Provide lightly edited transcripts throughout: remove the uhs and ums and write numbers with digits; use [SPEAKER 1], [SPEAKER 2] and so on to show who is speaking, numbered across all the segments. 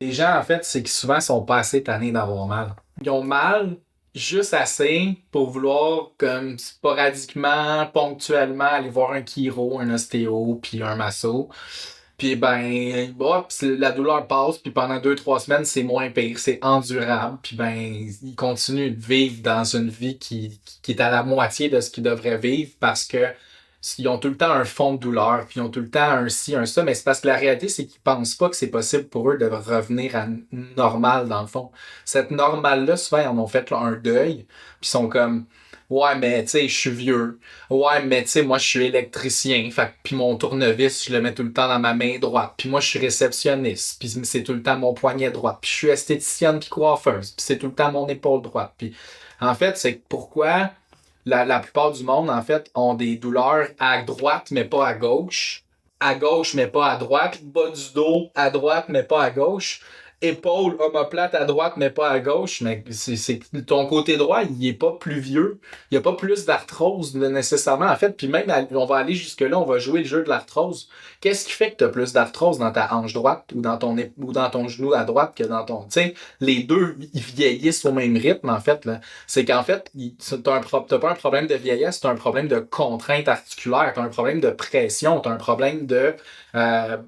[SPEAKER 1] Les gens, en fait, c'est que souvent, sont pas assez tannés d'avoir mal. Ils ont mal juste assez pour vouloir, comme sporadiquement, ponctuellement, aller voir un chiro, un ostéo, puis un masso. Puis ben, hop, la douleur passe, puis pendant 2, 3 semaines, c'est moins pire, c'est endurable. Puis ben, ils continuent de vivre dans une vie qui est à la moitié de ce qu'ils devraient vivre parce que ils ont tout le temps un fond de douleur, puis ils ont tout le temps un ci, un ça, mais c'est parce que la réalité, c'est qu'ils pensent pas que c'est possible pour eux de revenir à normal, dans le fond. Cette normale-là, souvent, ils en ont fait là, un deuil, puis ils sont comme, ouais, mais tu sais, je suis vieux. Ouais, mais tu sais, moi, je suis électricien. Fait que, puis mon tournevis, je le mets tout le temps dans ma main droite. Puis moi, je suis réceptionniste. Puis c'est tout le temps mon poignet droit. Puis je suis esthéticienne puis coiffeuse. Puis c'est tout le temps mon épaule droite. Puis en fait, c'est pourquoi la plupart du monde, en fait, ont des douleurs à droite, mais pas à gauche. À gauche, mais pas à droite. Bas du dos, à droite, mais pas à gauche. Épaule omoplate à droite, mais pas à gauche. Mais ton côté droit, il est pas plus vieux. Il n'y a pas plus d'arthrose nécessairement, en fait. Puis même, on va aller jusque-là, on va jouer le jeu de l'arthrose. Qu'est-ce qui fait que tu as plus d'arthrose dans ta hanche droite ou ou dans ton genou à droite que dans ton... Tu sais, les deux, ils vieillissent au même rythme, en fait, là. C'est qu'en fait, t'as pas un problème de vieillesse, t'as un problème de contrainte articulaire, t'as un problème de pression, t'as un problème de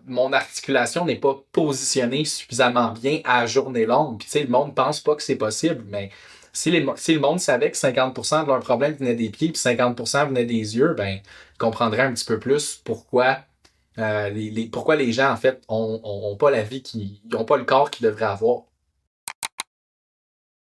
[SPEAKER 1] mon articulation n'est pas positionnée suffisamment bien à journée longue. Puis tu sais, le monde pense pas que c'est possible, mais si le monde savait que 50% de leurs problèmes venaient des pieds puis 50% venaient des yeux, ben, ils comprendraient un petit peu plus pourquoi les gens, en fait, ont pas la vie ont pas le corps qu'ils devraient avoir.